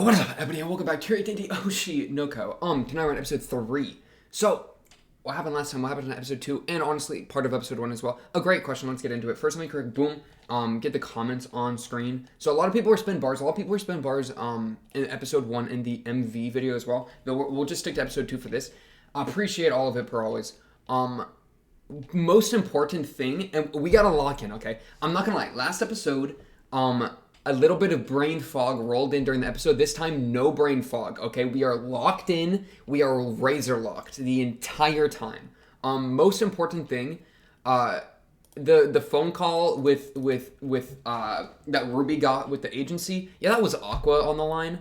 What is up, everybody, and welcome back to your D&D Oshi Noko. Tonight we're on episode 3. So, what happened last time? What happened in episode 2? And honestly, part of episode 1 as well. A great question, let's get into it. First, let me correct, boom, get the comments on screen. So, a lot of people were spin bars. A lot of people were spin bars, in episode 1 in the MV video as well. But we'll just stick to episode 2 for this. Appreciate all of it, per always. Most important thing, and we gotta lock in, okay? I'm not gonna lie, last episode, a little bit of brain fog rolled in during the episode. This time, no brain fog, okay? We are locked in. We are razor locked the entire time. Most important thing, the phone call with that Ruby got with the agency. Yeah, that was Aqua on the line.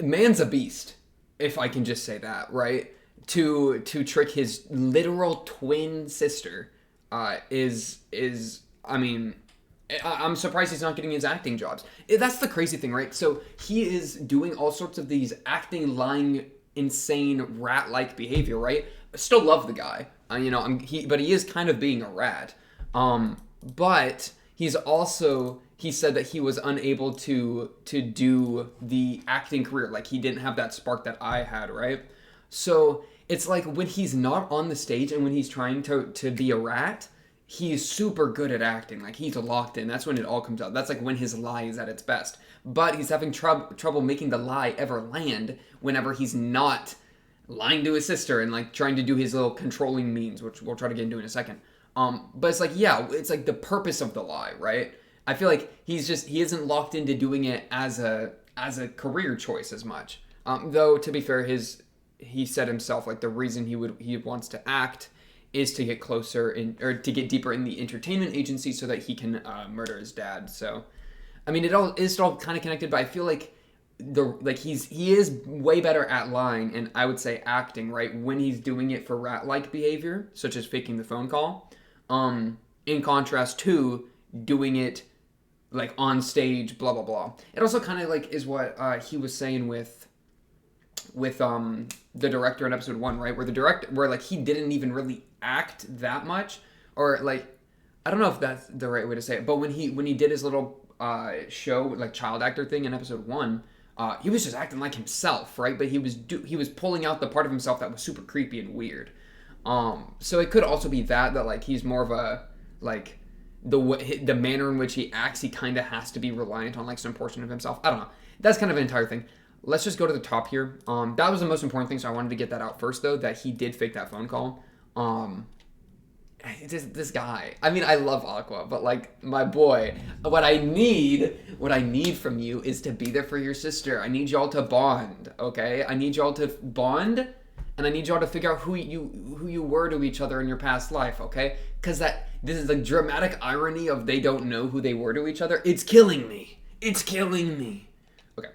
Man's a beast, if I can just say that, right? To trick his literal twin sister, I mean, I'm surprised he's not getting his acting jobs. That's the crazy thing, right? So he is doing all sorts of these acting, lying, insane rat-like behavior, right? I still love the guy, but he is kind of being a rat. But he's also, he said that he was unable to do the acting career. Like, he didn't have that spark that I had, right? So it's like when he's not on the stage and when he's trying to be a rat, he's super good at acting. Like, he's locked in. That's when it all comes out. That's like when his lie is at its best. But he's having trouble making the lie ever land whenever he's not lying to his sister and like trying to do his little controlling means, which we'll try to get into in a second. But it's like, yeah, it's like the purpose of the lie, right? I feel like he isn't locked into doing it as a career choice as much. Though to be fair, he said himself, like, the reason he wants to act is to get closer or to get deeper in the entertainment agency so that he can murder his dad. So, I mean, it all is all kind of connected, but I feel like he is way better at lying and I would say acting, right, when he's doing it for rat-like behavior, such as faking the phone call, in contrast to doing it like on stage, blah blah blah. It also kind of like is what he was saying with the director in episode 1, right, where like he didn't even really act that much, or like, I don't know if that's the right way to say it, but when he did his little show, like, child actor thing in episode 1, he was just acting like himself, right? But he was pulling out the part of himself that was super creepy and weird. So it could also be that like he's more of a, like, the manner in which he acts, he kind of has to be reliant on like some portion of himself. I don't know. That's kind of an entire thing. Let's just go to the top here. That was the most important thing, so I wanted to get that out first, though, that he did fake that phone call. This guy. I mean, I love Aqua, but like, my boy, what I need from you is to be there for your sister. I need y'all to bond, okay? I need y'all to bond, and I need y'all to figure out who you were to each other in your past life, okay? Because this is the dramatic irony of they don't know who they were to each other. It's killing me. It's killing me. Okay.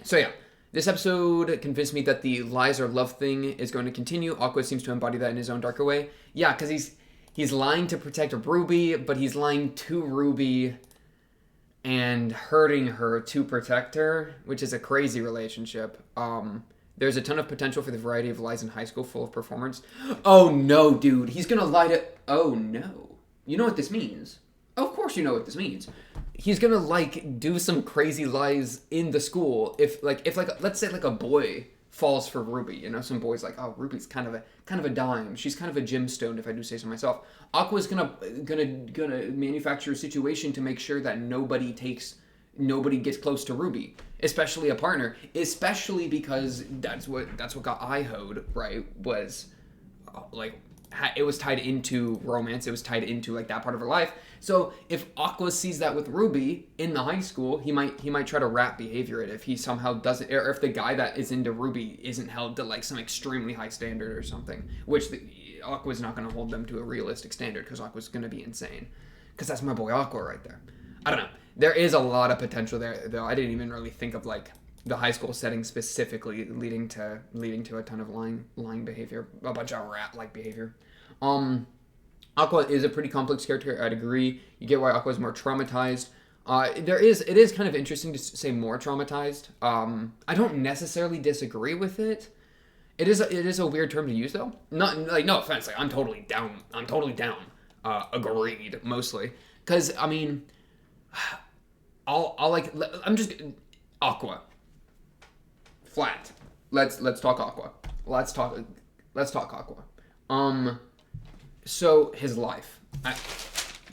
So yeah, this episode convinced me that the lies or love thing is going to continue. Aqua seems to embody that in his own darker way. Yeah, because he's lying to protect Ruby, but he's lying to Ruby and hurting her to protect her, which is a crazy relationship. There's a ton of potential for the variety of lies in high school full of performance. Oh no, dude, he's gonna lie to... Oh no. You know what this means. Of course you know what this means. He's gonna like do some crazy lies in the school if let's say like a boy falls for Ruby, some boy's like, oh, Ruby's kind of a dime, she's kind of a gemstone, if I do say so myself. Aqua's gonna manufacture a situation to make sure that nobody gets close to Ruby, especially a partner, especially because that's what got IHO'd, right, was like, it was tied into romance. It was tied into like that part of her life. So if Aqua sees that with Ruby in the high school, he might try to rat behavior it if he somehow doesn't, or if the guy that is into Ruby isn't held to like some extremely high standard or something, which Aqua's not going to hold them to a realistic standard because Aqua's going to be insane. Because that's my boy Aqua right there. I don't know. There is a lot of potential there, though. I didn't even really think of like the high school setting specifically leading to a ton of lying behavior, a bunch of rat-like behavior. Aqua is a pretty complex character, I'd agree. You get why Aqua is more traumatized. It is kind of interesting to say more traumatized. I don't necessarily disagree with it. It is a weird term to use, though. Not like, no offense, like, I'm totally down. Agreed, mostly. Because, I mean, I'll like I'm just Aqua flat. Let's talk Aqua. Let's talk Aqua. So his life.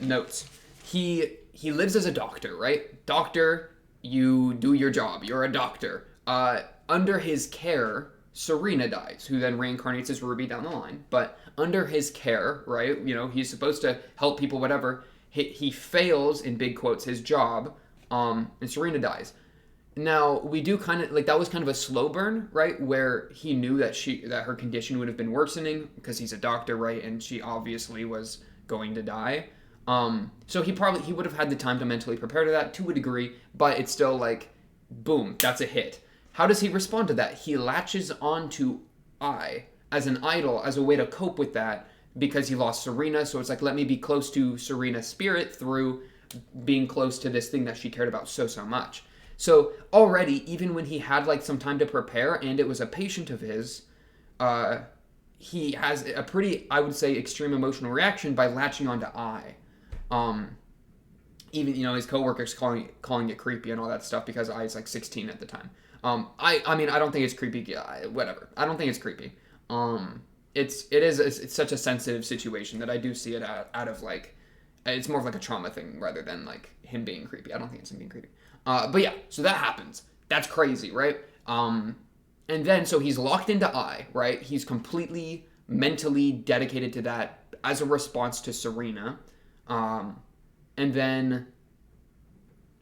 Notes. He lives as a doctor, right? Doctor, you do your job. You're a doctor. Under his care, Serena dies, who then reincarnates as Ruby down the line. But under his care, right? You know, he's supposed to help people, whatever. He fails, in big quotes, his job, and Serena dies. Now, we do kind of, like, that was kind of a slow burn, right? Where he knew that her condition would have been worsening, because he's a doctor, right? And she obviously was going to die. So he would have had the time to mentally prepare to that to a degree, but it's still like, boom, that's a hit. How does he respond to that? He latches onto I as an idol, as a way to cope with that, because he lost Serena. So it's like, let me be close to Serena's spirit through being close to this thing that she cared about so much. So already, even when he had like some time to prepare and it was a patient of his, he has a pretty, I would say, extreme emotional reaction by latching onto I. Even, you know, his coworkers calling it creepy and all that stuff because I was like 16 at the time. I mean, I don't think it's creepy. Whatever. I don't think it's creepy. It's such a sensitive situation that I do see it out of like, it's more of like a trauma thing rather than like him being creepy. I don't think it's him being creepy. But yeah, so that happens. That's crazy, right? And then, so he's locked into I, right? He's completely mentally dedicated to that as a response to Serena. And then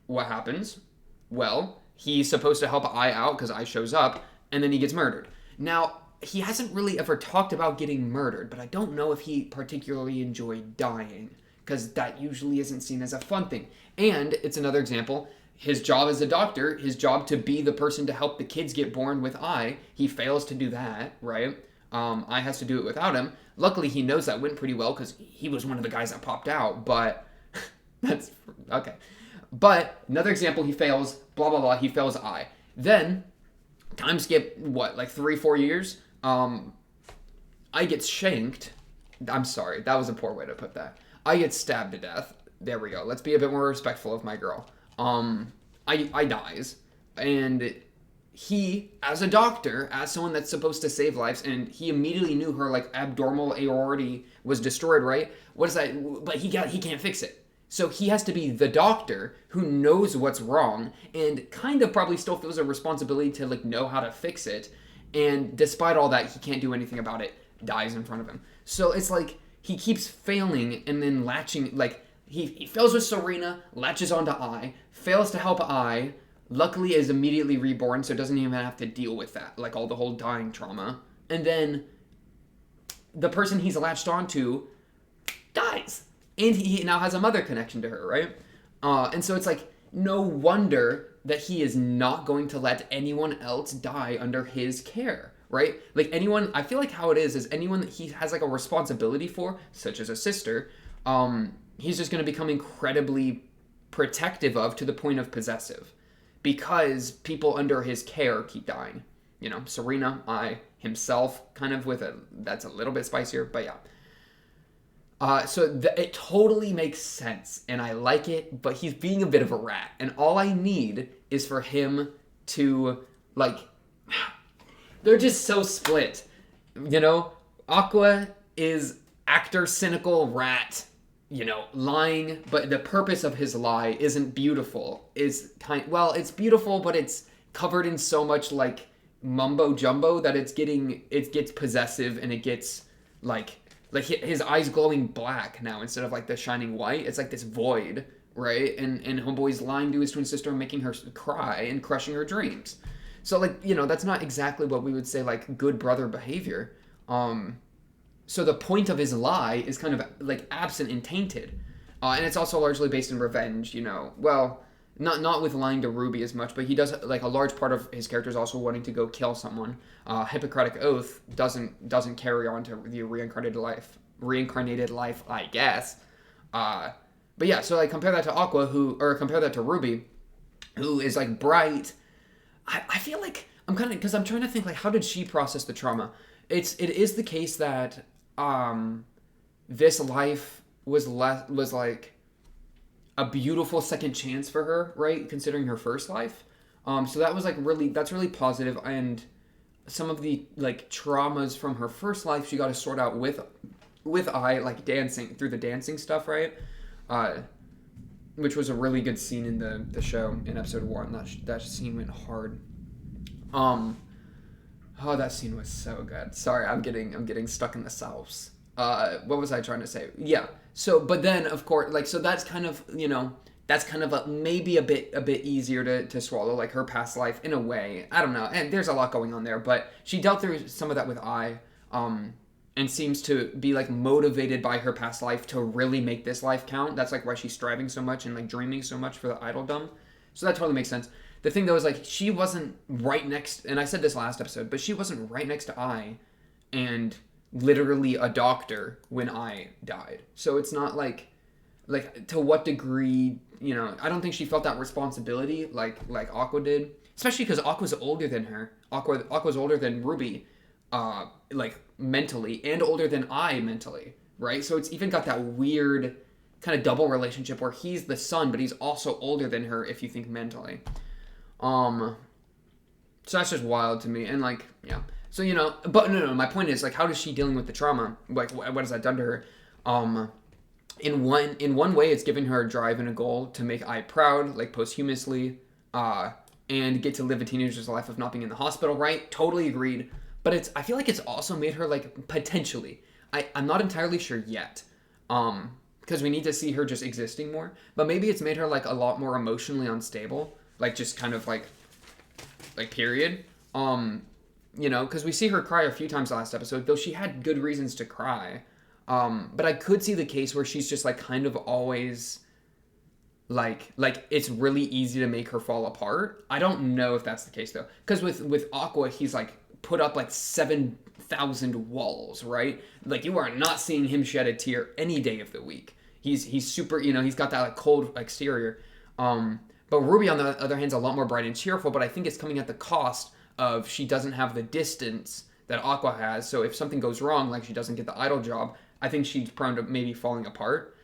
what happens? Well, he's supposed to help I out because I shows up, and then he gets murdered. Now, he hasn't really ever talked about getting murdered, but I don't know if he particularly enjoyed dying, because that usually isn't seen as a fun thing. And it's another example. His job as a doctor, his job to be the person to help the kids get born with I, he fails to do that, right? I has to do it without him. Luckily, he knows that went pretty well because he was one of the guys that popped out, but that's okay. But another example, he fails, blah, blah, blah, he fails I. Then, time skip, what, like 3-4 years? I get shanked. I'm sorry, that was a poor way to put that. I get stabbed to death. There we go. Let's be a bit more respectful of my girl. I dies, and he, as a doctor, as someone that's supposed to save lives, and he immediately knew her, like, abdominal aorta was destroyed, right? What is that? But he can't fix it. So he has to be the doctor who knows what's wrong, and kind of probably still feels a responsibility to, like, know how to fix it, and despite all that, he can't do anything about it, dies in front of him. So it's like, he keeps failing, and then latching, like, he fails with Serena, latches onto I, fails to help I, luckily is immediately reborn, so doesn't even have to deal with that, like all the whole dying trauma. And then the person he's latched onto dies. And he now has a mother connection to her, right? And so it's like, no wonder that he is not going to let anyone else die under his care, right? Like anyone, I feel like how it is anyone that he has like a responsibility for, such as a sister, he's just going to become incredibly protective of to the point of possessive because people under his care keep dying. You know, Serena, I, himself, kind of that's a little bit spicier, but yeah. So it totally makes sense, and I like it, but he's being a bit of a rat, and all I need is for him to, like, they're just so split. You know, Aqua is actor, cynical, rat, you know, lying, but the purpose of his lie isn't beautiful. It's it's beautiful, but it's covered in so much, like, mumbo jumbo that it gets possessive, and it gets, like his eyes glowing black now instead of, like, the shining white. It's like this void, right? And homeboy's lying to his twin sister and making her cry and crushing her dreams. So, like, you know, that's not exactly what we would say, like, good brother behavior. So the point of his lie is kind of, like, absent and tainted. And it's also largely based in revenge, you know. Well, not with lying to Ruby as much, but he does, like, a large part of his character is also wanting to go kill someone. Hippocratic Oath doesn't carry on to the reincarnated life, I guess. But yeah, so, like, compare that to Aqua, compare that to Ruby, who is, like, bright. I feel like because I'm trying to think, like, how did she process the trauma? It is the case that this life was like, a beautiful second chance for her, right? Considering her first life. So that was like that's really positive, and some of the like traumas from her first life she got to sort out with I, like dancing through the dancing stuff, right? Uh, which was a really good scene in the show in episode 1. That scene went hard. Um, oh, that scene was so good. Sorry, I'm getting stuck in the sauce. What was I trying to say? Yeah. So, but then of course, like, so that's kind of, that's kind of maybe a bit easier to swallow, like her past life in a way. I don't know, and there's a lot going on there, but she dealt through some of that with and seems to be like motivated by her past life to really make this life count. That's like why she's striving so much and like dreaming so much for the idoldom. So that totally makes sense. The thing though is like she wasn't right next, and I said this last episode, but she wasn't right next to I, and literally a doctor when I died. So it's not like to what degree, I don't think she felt that responsibility like Aqua did, especially because Aqua's older than her. Aqua's older than Ruby, like mentally, and older than I mentally, right? So it's even got that weird kind of double relationship where he's the son, but he's also older than her if you think mentally. So that's just wild to me, and like, yeah. So, but no, my point is, like, how is she dealing with the trauma? Like, what has that done to her? In one way, it's given her a drive and a goal to make I proud, like, posthumously, and get to live a teenager's life of not being in the hospital, right? Totally agreed. But I feel like it's also made her, like, potentially, I'm not entirely sure yet, because we need to see her just existing more, but maybe it's made her, like, a lot more emotionally unstable, like, just kind of, like period. Because we see her cry a few times last episode, though she had good reasons to cry. But I could see the case where she's just like kind of always like it's really easy to make her fall apart. I don't know if that's the case though, because with Aqua, he's like put up like 7,000 walls, right? Like you are not seeing him shed a tear any day of the week. He's super, he's got that like cold exterior. But Ruby on the other hand is a lot more bright and cheerful, but I think it's coming at the cost of she doesn't have the distance that Aqua has. So if something goes wrong, like she doesn't get the idol job, I think she's prone to maybe falling apart.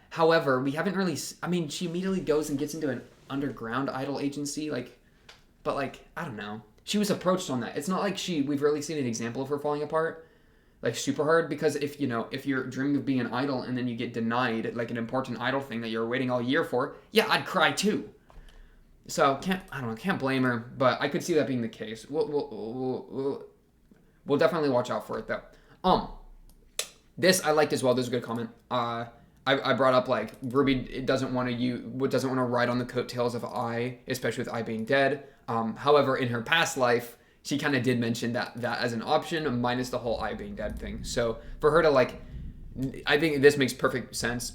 However, we haven't really, she immediately goes and gets into an underground idol agency, but I don't know. She was approached on that. It's not like we've really seen an example of her falling apart, like super hard, because if you're dreaming of being an idol and then you get denied like an important idol thing that you're waiting all year for, yeah, I'd cry too. So can't blame her, but I could see that being the case. We'll definitely watch out for it though. This I liked as well. This is a good comment. I brought up like Ruby doesn't want to ride on the coattails of I, especially with I being dead. However, in her past life, she kind of did mention that as an option, minus the whole I being dead thing. So for her to I think this makes perfect sense.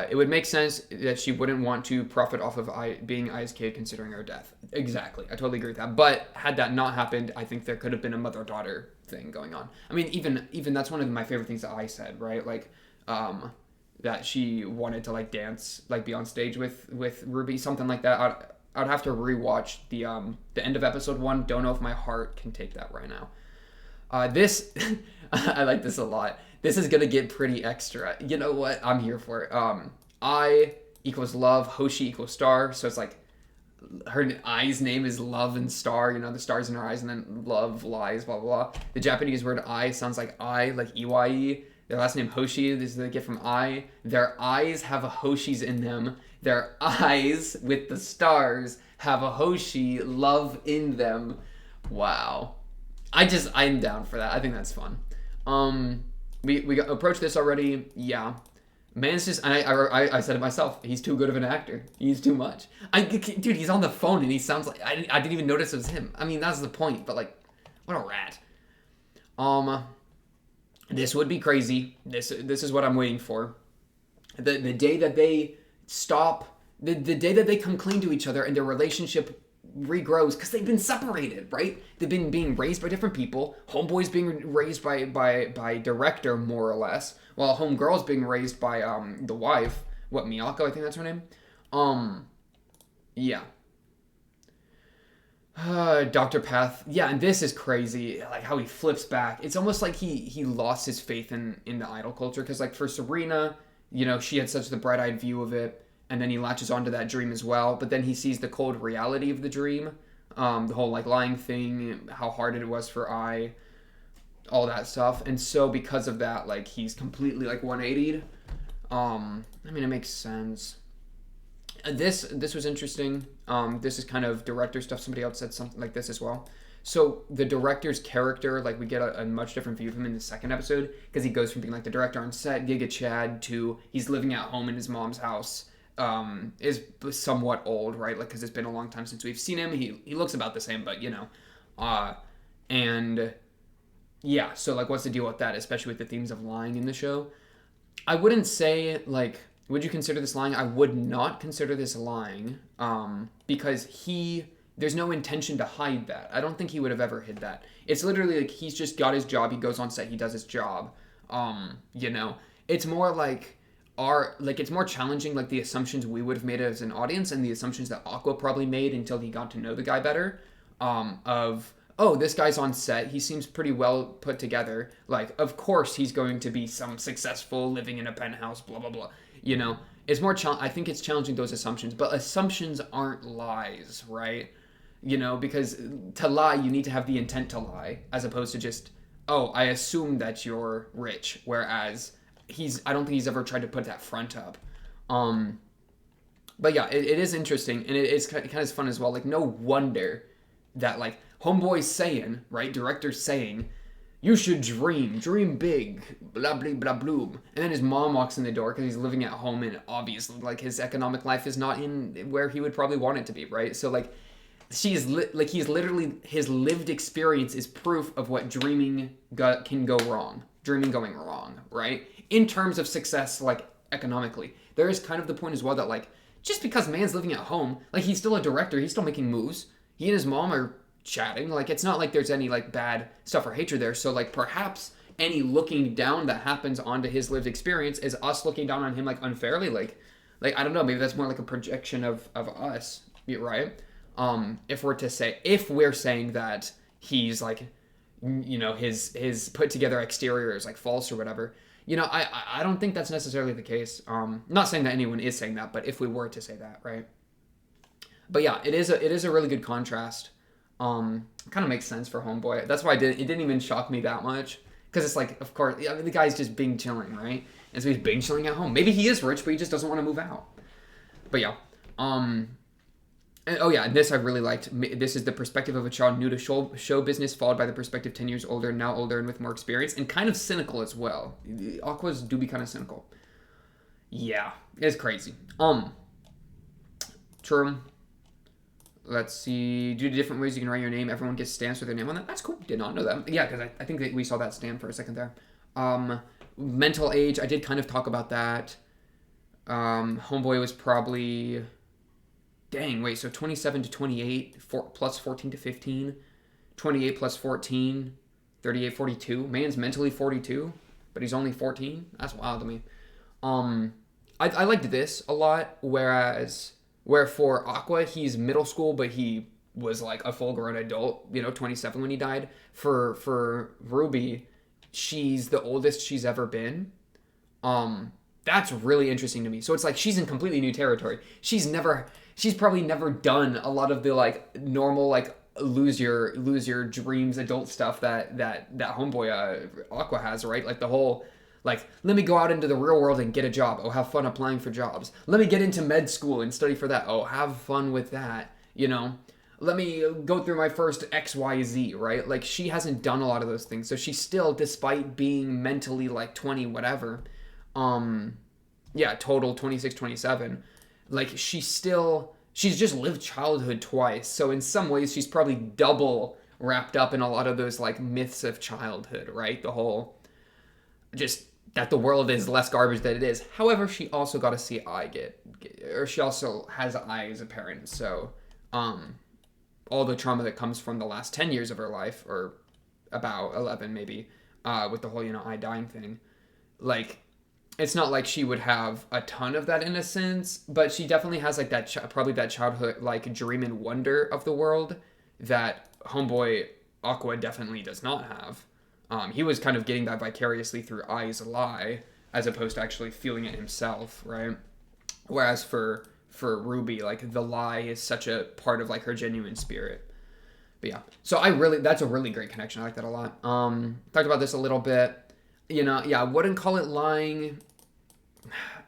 It would make sense that she wouldn't want to profit off of being I's kid considering her death. Exactly. I totally agree with that. But had that not happened, I think there could have been a mother-daughter thing going on. I mean, even that's one of my favorite things that I said, right? Like, that she wanted to like dance, like be on stage with Ruby, something like that. I'd have to rewatch the end of episode 1. Don't know if my heart can take that right now. This, I like this a lot. This is gonna get pretty extra. You know what? I'm here for it. I equals love, Hoshi equals star. So it's like her I's name is love and star. The stars in her eyes, and then love, lies, blah blah blah. The Japanese word I sounds like like Iwai. Their last name Hoshi. This is they get from I. Their eyes have a Hoshi's in them. Their eyes with the stars have a Hoshi love in them. Wow. I'm down for that. I think that's fun. We approached this already. Yeah, man's just. I said it myself. He's too good of an actor. He's too much. Dude, he's on the phone and he sounds like I didn't even notice it was him. I mean, that's the point. But like, what a rat. This would be crazy. This is what I'm waiting for. The day that they stop. The day that they come clean to each other and their relationship regrows, because they've been separated, right? They've been being raised by different people. Homeboy's being raised by director, more or less, while homegirl's being raised by the wife. Miyako, I think that's her name. Yeah. Dr. Path. Yeah, and this is crazy, like how he flips back. It's almost like he lost his faith in the idol culture, because like for Serena, she had such the bright-eyed view of it, and then he latches onto that dream as well, but then he sees the cold reality of the dream, the whole like lying thing, how hard it was for I, all that stuff. And so because of that, like, he's completely like 180'd. I mean, it makes sense. This was interesting. This is kind of director stuff. Somebody else said something like this as well. So the director's character, like, we get a much different view of him in the second episode, because he goes from being like the director on set, Giga Chad, to he's living at home in his mom's house. Is somewhat old, right? Like, because it's been a long time since we've seen him. He looks about the same, but and yeah. So like, what's the deal with that? Especially with the themes of lying in the show. I wouldn't say, like, would you consider this lying? I would not consider this lying, because there's no intention to hide that. I don't think he would have ever hid that. It's literally like he's just got his job. He goes on set. He does his job. It's more like it's more challenging, like the assumptions we would have made as an audience and the assumptions that Aqua probably made until he got to know the guy better. This guy's on set. He seems pretty well put together. Like, of course he's going to be some successful, living in a penthouse, blah, blah, blah. It's more, I think it's challenging those assumptions, but assumptions aren't lies, right? Because to lie, you need to have the intent to lie, as opposed to just, I assume that you're rich. Whereas I don't think he's ever tried to put that front up. But yeah, it is interesting, and it's kind of fun as well. Like, no wonder that, like, homeboy's saying, right, director's saying, you should dream big, blah, blah, blah, bloom. And then his mom walks in the door because he's living at home, and obviously, like, his economic life is not in where he would probably want it to be, right? So, like, he's literally, his lived experience is proof of what dreaming can go wrong. Dreaming going wrong, right? In terms of success, like, economically. There is kind of the point as well that, like, just because man's living at home, like, he's still a director, he's still making moves. He and his mom are chatting. Like, it's not like there's any, like, bad stuff or hatred there. So, like, perhaps any looking down that happens onto his lived experience is us looking down on him, like, unfairly. Like I don't know, maybe that's more like a projection of us, right? If we're saying that he's, like, his put together exterior is, like, false or whatever. I don't think that's necessarily the case. Not saying that anyone is saying that, but if we were to say that, right? But yeah, it is a really good contrast. Kind of makes sense for Homeboy. That's why it didn't even shock me that much, because it's like, of course, I mean, the guy's just bing chilling, right? And so he's bing chilling at home. Maybe he is rich, but he just doesn't want to move out. But yeah, and this I really liked. This is the perspective of a child new to show business, followed by the perspective 10 years older, now older and with more experience, and kind of cynical as well. Aquas do be kind of cynical. Yeah, it's crazy. True. Let's see. Due to different ways you can write your name, everyone gets stamps with their name on that. That's cool. Did not know that. Yeah, because I think that we saw that stamp for a second there. Mental age, I did kind of talk about that. Homeboy was probably... Dang, wait, so 27 to 28, plus 14 to 15, 28 plus 14, 38, 42. Man's mentally 42, but he's only 14? That's wild to me. I liked this a lot, where for Aqua, he's middle school, but he was like a full-grown adult, 27 when he died. For Ruby, she's the oldest she's ever been. That's really interesting to me. So it's like she's in completely new territory. She's probably never done a lot of the, like, normal, like, lose your dreams adult stuff that homeboy Aqua has, right? Like the whole, like, let me go out into the real world and get a job. Oh, have fun applying for jobs. Let me get into med school and study for that. Oh, have fun with that. Let me go through my first XYZ, right? Like, she hasn't done a lot of those things. So she's still, despite being mentally like 20 whatever, total 26, 27. Like, she's just lived childhood twice. So in some ways, she's probably double wrapped up in a lot of those, like, myths of childhood, right? The whole, just that the world is less garbage than it is. However, she also got to see she also has I as a parent. So, all the trauma that comes from the last 10 years of her life, or about 11 maybe, with the whole, I dying thing, like, it's not like she would have a ton of that innocence, but she definitely has, like, that probably that childhood, like, dream and wonder of the world that homeboy Aqua definitely does not have. He was kind of getting that vicariously through I's lie, as opposed to actually feeling it himself, right? Whereas for Ruby, like the lie is such a part of like her genuine spirit. But yeah, so that's a really great connection. I like that a lot. Talked about this a little bit. You know, yeah, I wouldn't call it lying.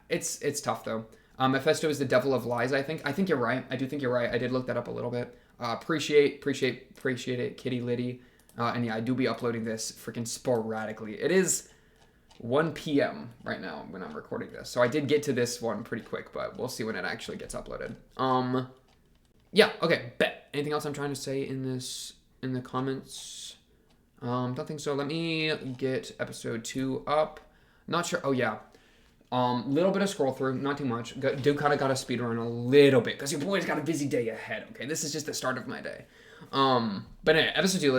It's tough though. Mephisto is the devil of lies. I think you're right. I do think you're right. I did look that up a little bit. Appreciate it, Kitty Liddy. And yeah, I do be uploading this freaking sporadically. It is 1 p.m. right now when I'm recording this, so I did get to this one pretty quick, but we'll see when it actually gets uploaded. Yeah, okay, bet. Anything else I'm trying to say in the comments? Don't think so. Let me get episode 2 up. Not sure. Oh yeah. Little bit of scroll through, not too much. Do kind of got to speed run a little bit because your boy's got a busy day ahead. Okay, this is just the start of my day. But anyway, episode 2.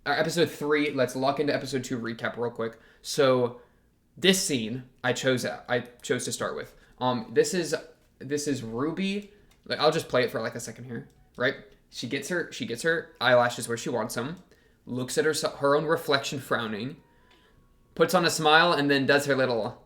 Episode 3. Let's lock into episode 2 recap real quick. So this scene I chose to start with. This is Ruby. Like, I'll just play it for like a second here, right? She gets her eyelashes where she wants them. Looks at her own reflection, frowning. Puts on a smile and then does her little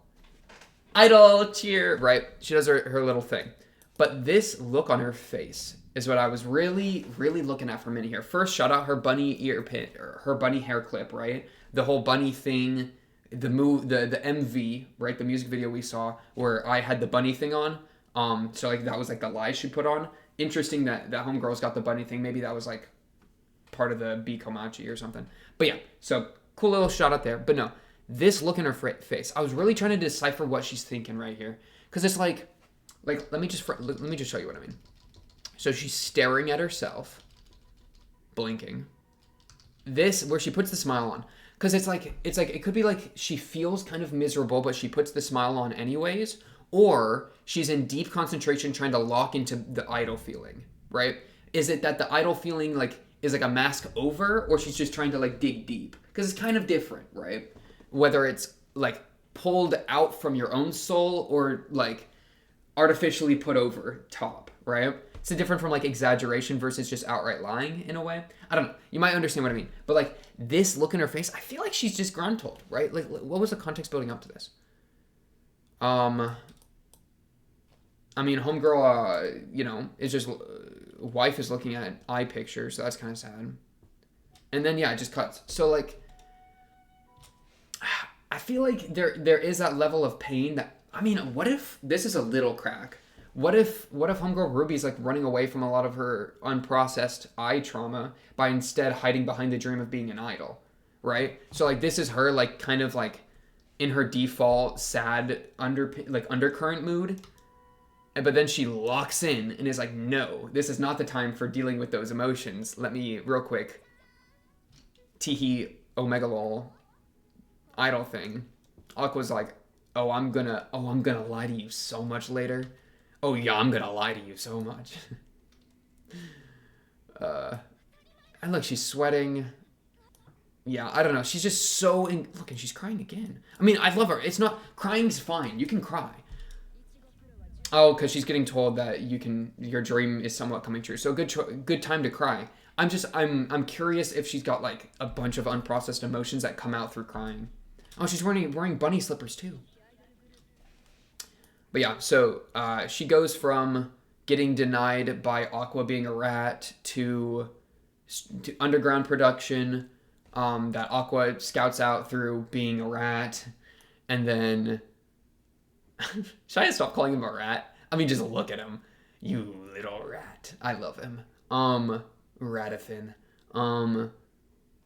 idol cheer, right? She does her little thing. But this look on her face is what I was really, really looking at for a minute here. First, shout out her bunny ear pin, or her bunny hair clip, right? The whole bunny thing, the MV, right? The music video we saw where I had the bunny thing on. So like that was like the lie she put on. Interesting that homegirl's got the bunny thing. Maybe that was like part of the B Komachi or something. But yeah, so cool little shout out there. But no, this look in her face, I was really trying to decipher what she's thinking right here, because it's like let me just show you what I mean. So she's staring at herself, blinking. This where she puts the smile on, because it's like it could be like she feels kind of miserable, but she puts the smile on anyways, or she's in deep concentration trying to lock into the idol feeling, right? Is it that the idol feeling like is like a mask over, or she's just trying to like dig deep? Because it's kind of different, right? Whether it's like pulled out from your own soul or like artificially put over top, right? It's different from like exaggeration versus just outright lying in a way. I don't know. You might understand what I mean. But like this look in her face, I feel like she's disgruntled, right? Like what was the context building up to this? I mean, homegirl, is just wife is looking at eye pictures, so that's kind of sad. And then yeah, it just cuts. So like, I feel like there is that level of pain that, I mean, what if this is a little crack? What if homegirl Ruby's like running away from a lot of her unprocessed eye trauma by instead hiding behind the dream of being an idol, right? So like this is her like kind of like in her default sad undercurrent mood. But then she locks in and is like, no, this is not the time for dealing with those emotions. Let me, real quick, teehee omega lol idol thing. Aqua's like, I'm gonna lie to you so much later. Oh yeah, I'm gonna lie to you so much. And look, she's sweating. Yeah, I don't know. She's just so look, and she's crying again. I mean, I love her. It's not, crying's fine. You can cry. Oh, because she's getting told that your dream is somewhat coming true. So good time to cry. I'm curious if she's got like a bunch of unprocessed emotions that come out through crying. Oh, she's wearing bunny slippers too. But yeah, so she goes from getting denied by Aqua being a rat to underground production that Aqua scouts out through being a rat, and then. Should I stop calling him a rat? I mean, just look at him. You little rat. I love him. Ratafin.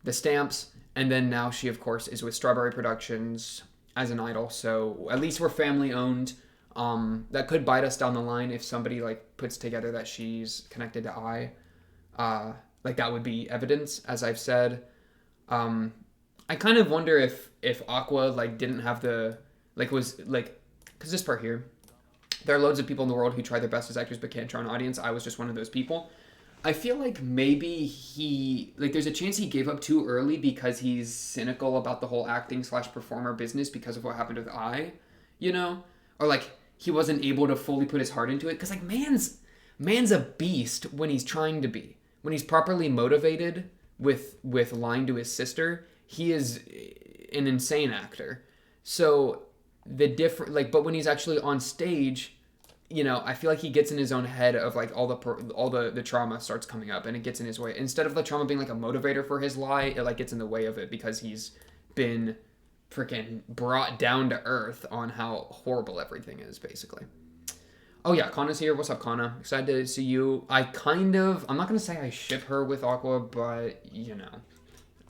The stamps. And then now she, of course, is with Strawberry Productions as an idol. So at least we're family owned. That could bite us down the line if somebody like puts together that she's connected to I. Like that would be evidence, as I've said. I kind of wonder if Aqua like didn't have the was because this part here, there are loads of people in the world who try their best as actors but can't draw an audience. I was just one of those people. I feel like maybe there's a chance he gave up too early because he's cynical about the whole acting/performer business because of what happened with I, or like he wasn't able to fully put his heart into it. Because like man's a beast when he's trying to be. When he's properly motivated with lying to his sister, he is an insane actor. So the different, like, but when he's actually on stage, you know, I feel like he gets in his own head of like all the trauma starts coming up and it gets in his way. Instead of the trauma being like a motivator for his lie, it like gets in the way of it because he's been freaking brought down to earth on how horrible everything is, basically. Oh yeah, Kana's here. What's up, Kana? Excited to see you. I'm not gonna say I ship her with Aqua, but you know,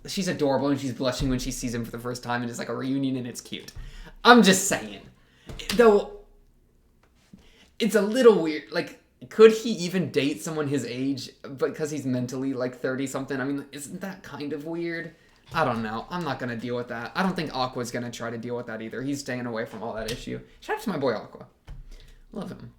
she's adorable and she's blushing when she sees him for the first time and it's like a reunion and it's cute. I'm just saying. Though, it's a little weird. Like, could he even date someone his age because he's mentally like 30 something? I mean, isn't that kind of weird? I don't know. I'm not gonna deal with that. I don't think Aqua's gonna try to deal with that either. He's staying away from all that issue. Shout out to my boy Aqua. Love him.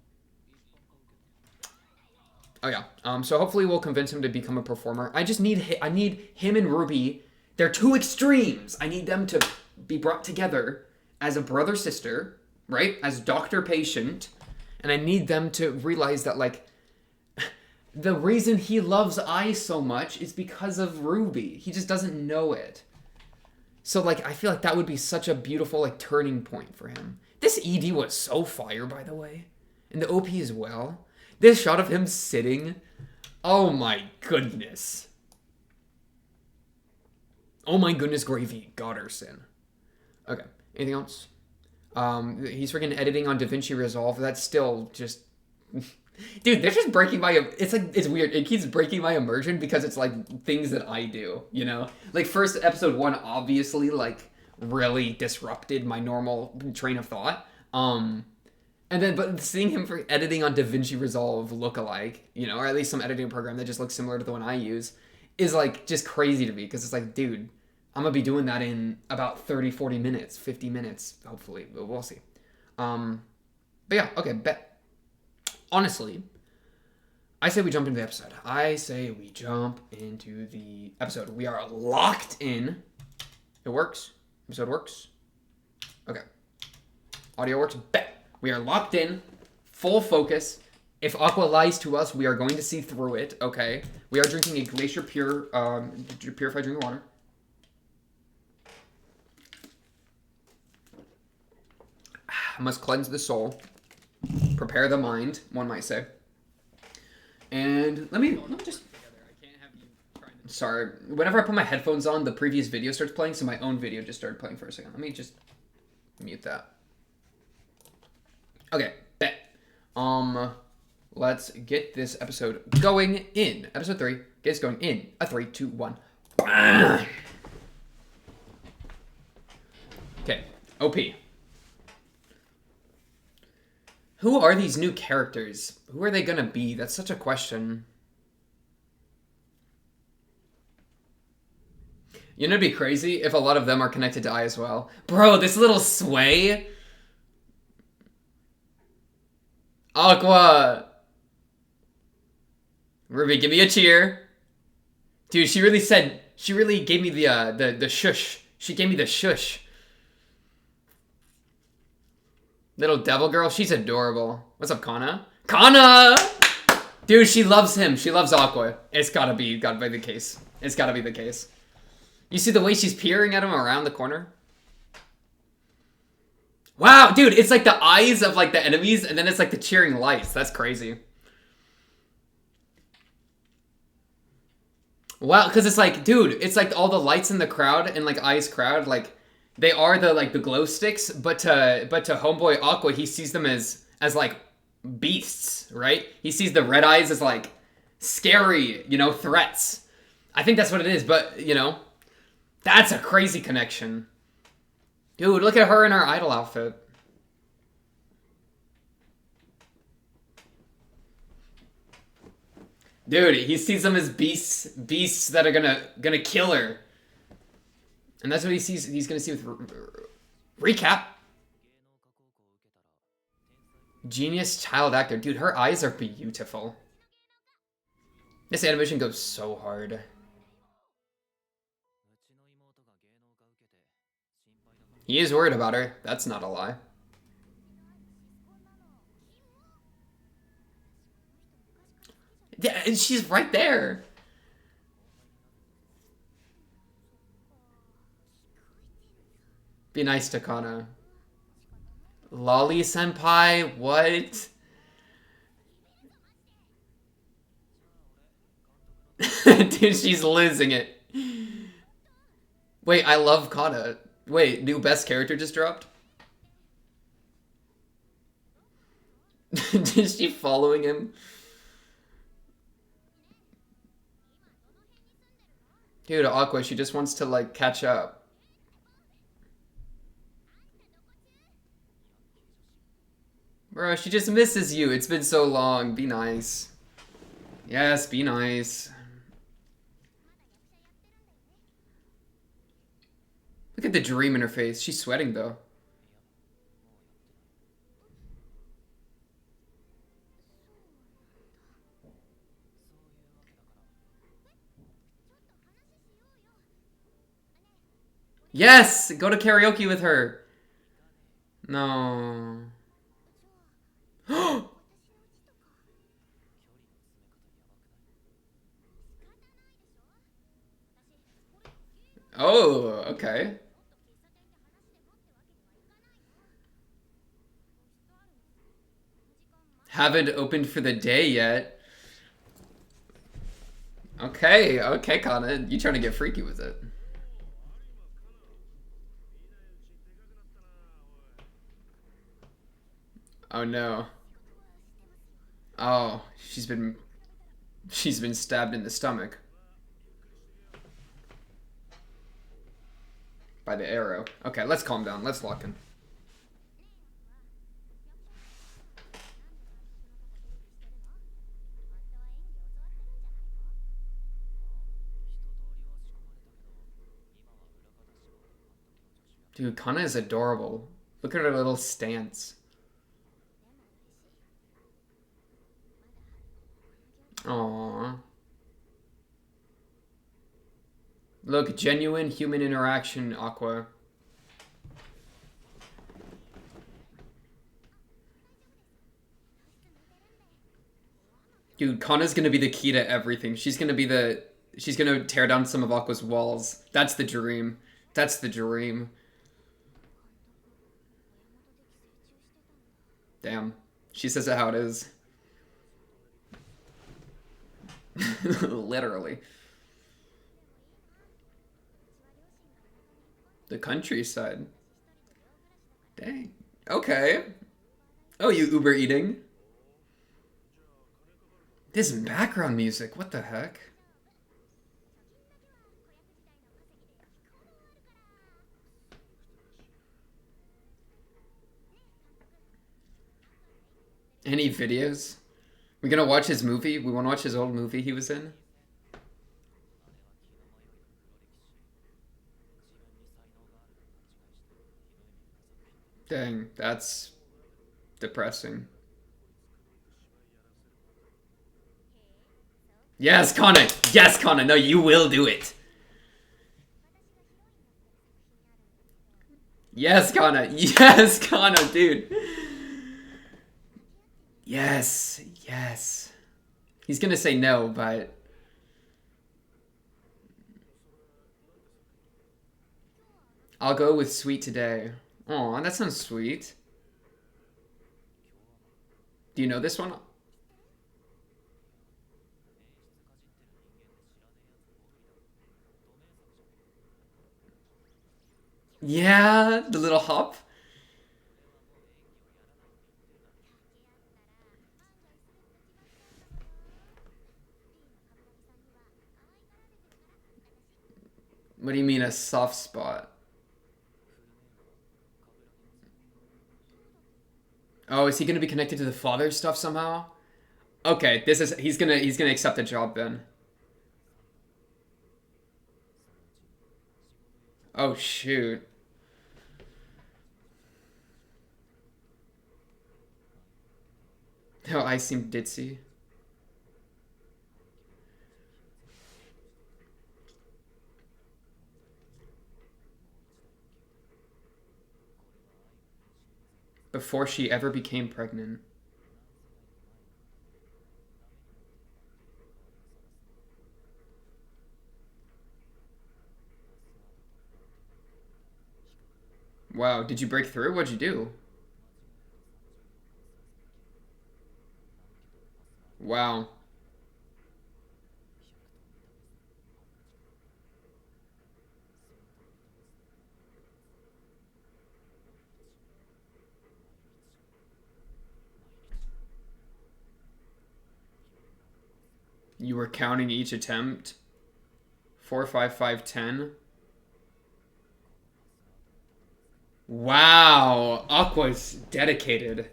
Oh yeah. So hopefully we'll convince him to become a performer. I need him and Ruby. They're two extremes. I need them to be brought together as a brother-sister, right? As doctor-patient. And I need them to realize that, like, the reason he loves Ai so much is because of Ruby. He just doesn't know it. So, like, I feel like that would be such a beautiful, like, turning point for him. This ED was so fire, by the way. And the OP as well. This shot of him sitting. Oh my goodness. Oh my goodness gravy. Godderson. Okay. Anything else? He's freaking editing on DaVinci Resolve. That's still just... Dude, they're just breaking my... It's like, it's weird. It keeps breaking my immersion because it's like things that I do, you know? Like first episode 1 obviously like really disrupted my normal train of thought. And then, but seeing him for editing on DaVinci Resolve lookalike, you know, or at least some editing program that just looks similar to the one I use, is like just crazy to me because it's like, dude, I'm gonna be doing that in about 30, 40 minutes, 50 minutes, hopefully. We'll see. But yeah, okay, bet. Honestly, I say we jump into the episode. We are locked in. It works. Episode works. Okay. Audio works. Bet. We are locked in. Full focus. If Aqua lies to us, we are going to see through it. Okay. We are drinking a Glacier Pure, purified drinking water. Must cleanse the soul. Prepare the mind, one might say. And let me just... Sorry. Whenever I put my headphones on, the previous video starts playing, so my own video just started playing for a second. Let me just mute that. Okay, bet. Let's get this episode going in. Episode 3 gets going in. A 3, 2, 1. Okay, OP. Who are these new characters? Who are they gonna be? That's such a question. You know, it'd be crazy if a lot of them are connected to Ai as well. Bro, this little sway. Aqua. Ruby, give me a cheer. Dude, she really gave me the shush. She gave me the shush. Little devil girl, she's adorable. What's up, Kana? Kana! Dude, she loves him. She loves Aqua. It's gotta be the case. It's gotta be the case. You see the way she's peering at him around the corner? Wow, dude, it's like the eyes of like the enemies, and then it's like the cheering lights. That's crazy. Wow, because it's like, dude, it's like all the lights in the crowd and like Ai's crowd, like they are the glow sticks, but to homeboy Aqua, he sees them as like beasts, right? He sees the red eyes as like scary, you know, threats. I think that's what it is, but you know, that's a crazy connection. Dude, look at her in her idol outfit. Dude, he sees them as beasts that are gonna kill her. And that's what he sees. He's gonna see with recap. Genius child actor. Dude, her eyes are beautiful. This animation goes so hard. He is worried about her. That's not a lie. Yeah, and she's right there. Be nice to Kana. Lolly senpai? What? Dude, she's losing it. Wait, I love Kana. Wait, new best character just dropped? Is she following him? Dude, Aqua, she just wants to, like, catch up. Bro, she just misses you. It's been so long. Be nice. Yes, be nice. Look at the dream in her face. She's sweating, though. Yes! Go to karaoke with her. No. Oh, okay. Haven't opened for the day yet. Okay, okay, Kana. You trying to get freaky with it. Oh no. Oh, she's been stabbed in the stomach by the arrow. Okay, let's calm down. Let's lock in. Dude, Kana is adorable. Look at her little stance. Aww. Look, genuine human interaction, Aqua. Dude, Kana's gonna be the key to everything. She's gonna tear down some of Aqua's walls. That's the dream. That's the dream. Damn. She says it how it is. Literally. The countryside. Dang. Okay. Oh, you Uber eating? This background music. What the heck? Any videos? We gonna watch his movie? We wanna watch his old movie he was in? Dang, that's depressing. Yes, Kana! Yes, Kana! No, you will do it! Yes, Kana! Yes, Kana, dude! Yes, yes. He's gonna say no, but... I'll go with sweet today. Aw, that sounds sweet. Do you know this one? Yeah, the little hop. What do you mean a soft spot? Oh, is he gonna be connected to the father stuff somehow? Okay, he's gonna accept the job then. Oh shoot. Oh, I seem ditzy. Before she ever became pregnant. Wow, did you break through? What'd you do? Wow. You were counting each attempt. 4, 5, 5, 10. Wow. Aqua's dedicated.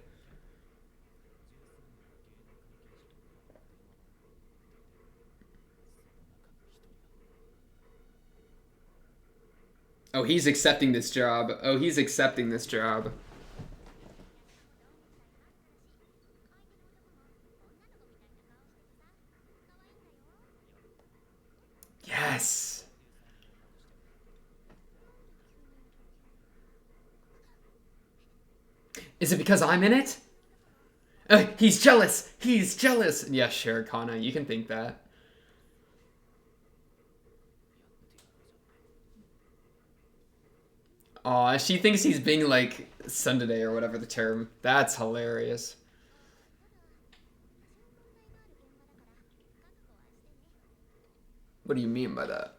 Oh, he's accepting this job. Oh, he's accepting this job. Yes. Is it because I'm in it? He's jealous. He's jealous. Yeah, sure, Kana. You can think that. Aw, she thinks he's being like tsundere or whatever the term. That's hilarious. What do you mean by that?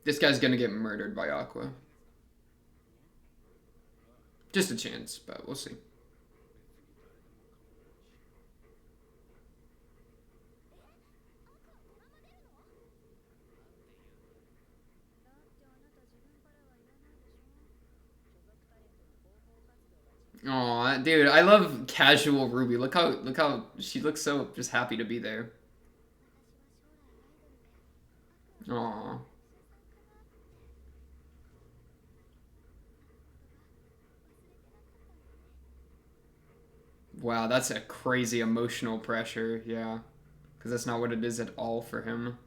This guy's gonna get murdered by Aqua. Just a chance, but we'll see. Aw, dude, I love casual Ruby. Look how she looks so just happy to be there. Aw. Wow, that's a crazy emotional pressure, yeah. Because that's not what it is at all for him.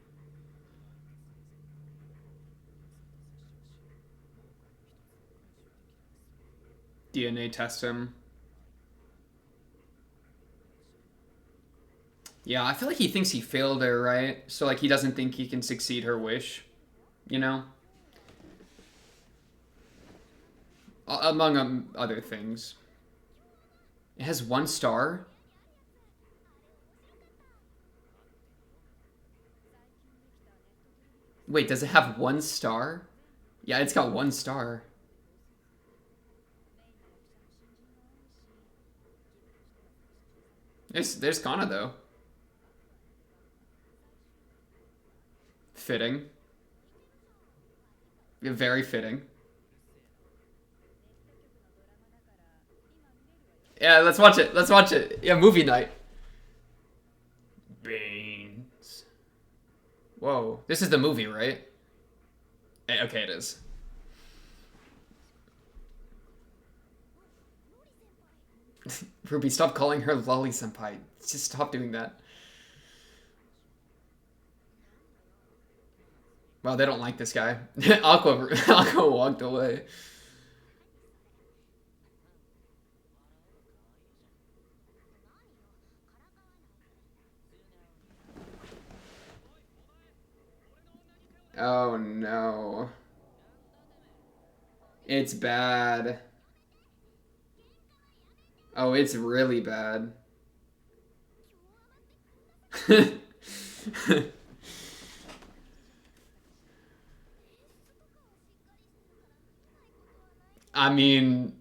DNA test him. Yeah, I feel like he thinks he failed her, right? So, like, he doesn't think he can succeed her wish. You know? Among other things. It has 1 star? Wait, does it have 1 star? Yeah, it's got 1 star. There's Kana, though. Fitting. Yeah, very fitting. Yeah, let's watch it. Let's watch it. Yeah, movie night. Beans. Whoa. This is the movie, right? Okay, it is. Ruby, stop calling her Lolly Senpai. Just stop doing that. Wow, they don't like this guy. Aqua walked away. Oh no. It's bad. Oh, it's really bad. I mean,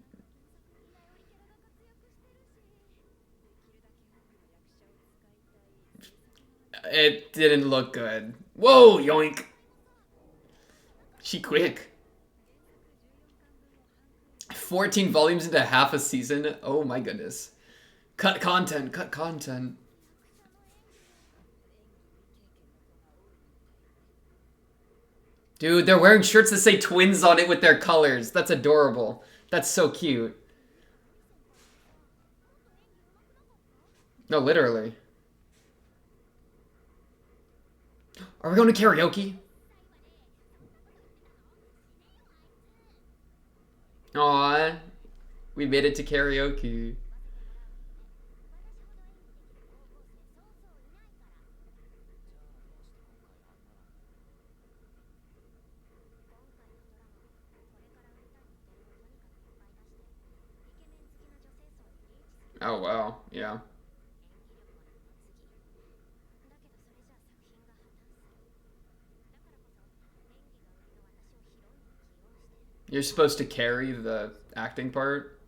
it didn't look good. Whoa, yoink. She quick. 14 volumes into half a season? Oh my goodness. Cut content, cut content. Dude, they're wearing shirts that say twins on it with their colors. That's adorable. That's so cute. No, literally. Are we going to karaoke? Aw, we made it to karaoke. Oh wow, yeah. You're supposed to carry the acting part.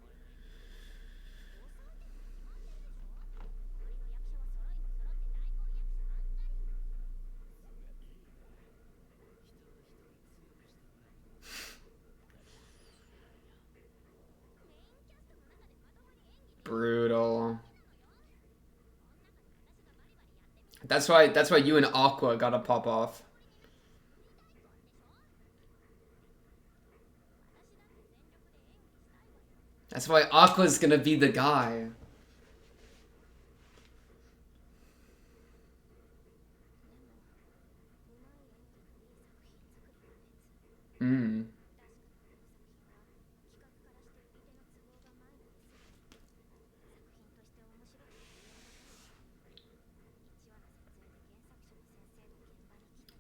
Brutal. That's why you and Aqua gotta pop off. That's why Aqua's gonna be the guy. Hmm.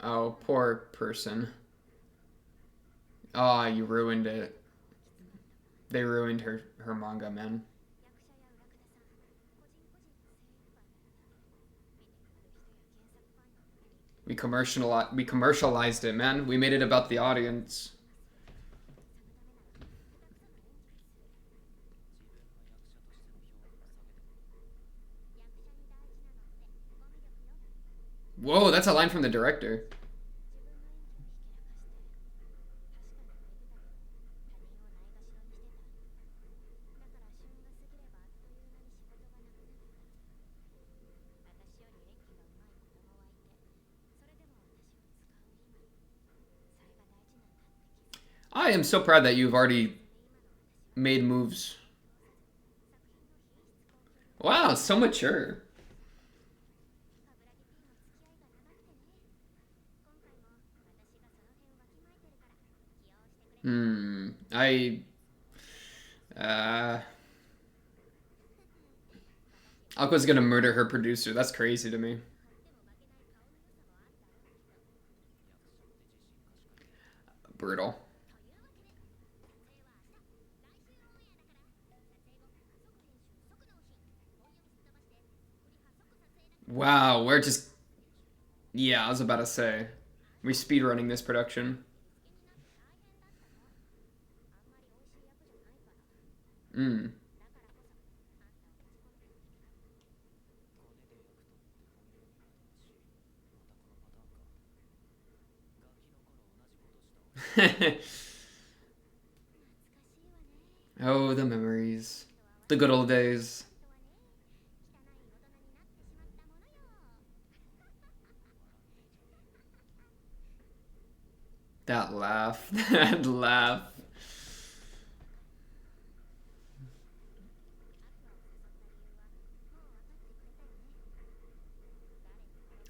Oh, poor person. Ah, oh, you ruined it. They ruined her manga, man. We commercialized it, man. We made it about the audience. Whoa, that's a line from the director. I am so proud that you've already made moves. Wow, so mature. Hmm. Uh Aqua's gonna murder her producer. That's crazy to me. Brutal. Wow, we're just yeah, I was about to say. We speedrunning this production. Hmm. Oh, the memories. The good old days. That laugh. That laugh.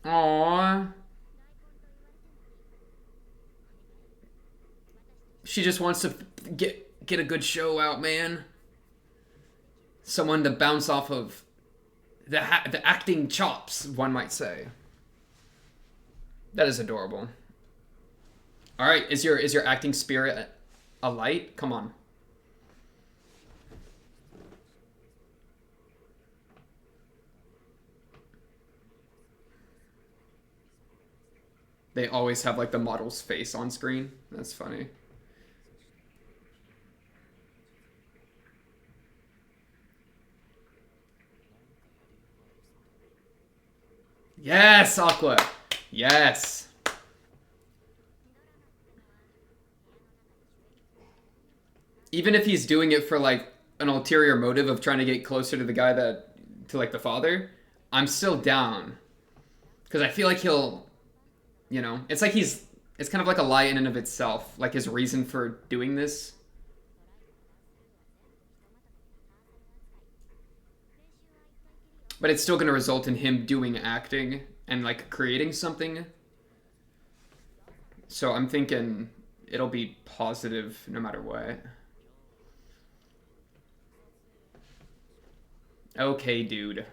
Aww. She just wants to get a good show out, man. Someone to bounce off of the acting chops, one might say. That is adorable. All right, is your acting spirit a light? Come on. They always have like the model's face on screen. That's funny. Yes, Aqua. Yes. Even if he's doing it for like an ulterior motive of trying to get closer to the guy that to like the father, I'm still down because I feel like he'll, it's like it's kind of like a lie in and of itself, like his reason for doing this. But it's still going to result in him doing acting and like creating something. So I'm thinking it'll be positive no matter what. Okay, dude.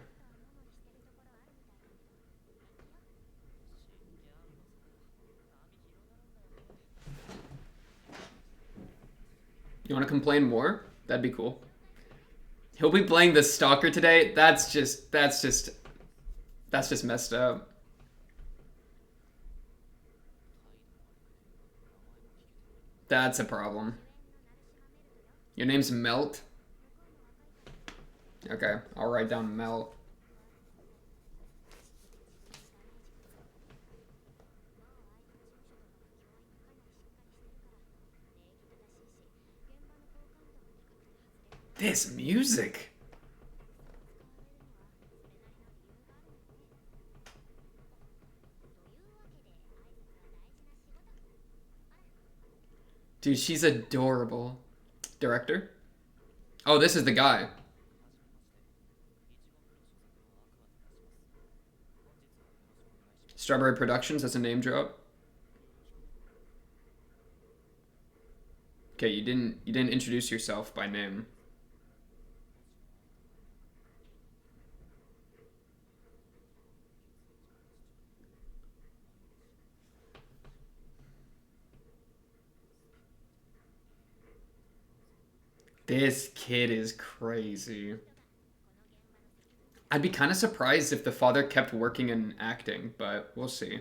You want to complain more? That'd be cool. He'll be playing the Stalker today. That's just messed up. That's a problem. Your name's Melt? Okay, I'll write down Melt. This music. Dude, she's adorable. Director? Oh, this is the guy. Strawberry Productions, that's a name drop. Okay, you didn't introduce yourself by name. This kid is crazy. I'd be kind of surprised if the father kept working in acting, but we'll see.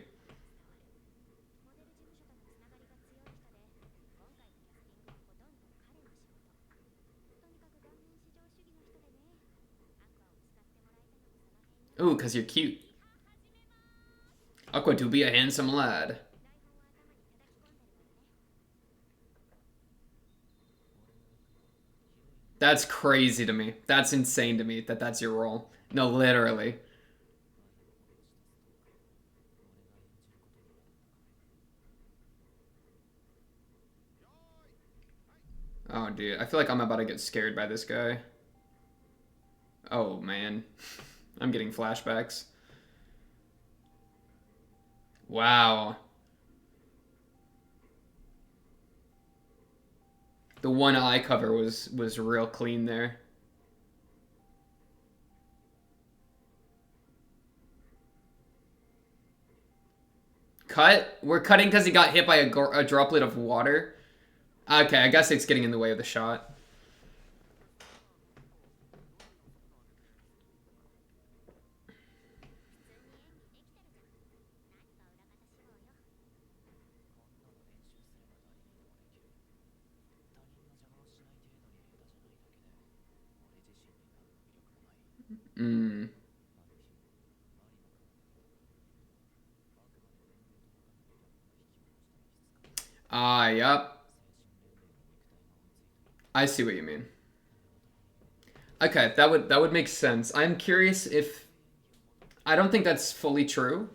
Ooh, 'cause you're cute. Aqua do be a handsome lad. That's crazy to me. That's insane to me that that's your role. No, literally. Oh, dude. I feel like I'm about to get scared by this guy. Oh, man. I'm getting flashbacks. Wow. The one eye cover was real clean there. Cut? We're cutting because he got hit by a droplet of water? Okay, I guess it's getting in the way of the shot. Mm. Ah, yep. I see what you mean. Okay, that would make sense. I'm curious if I don't think that's fully true,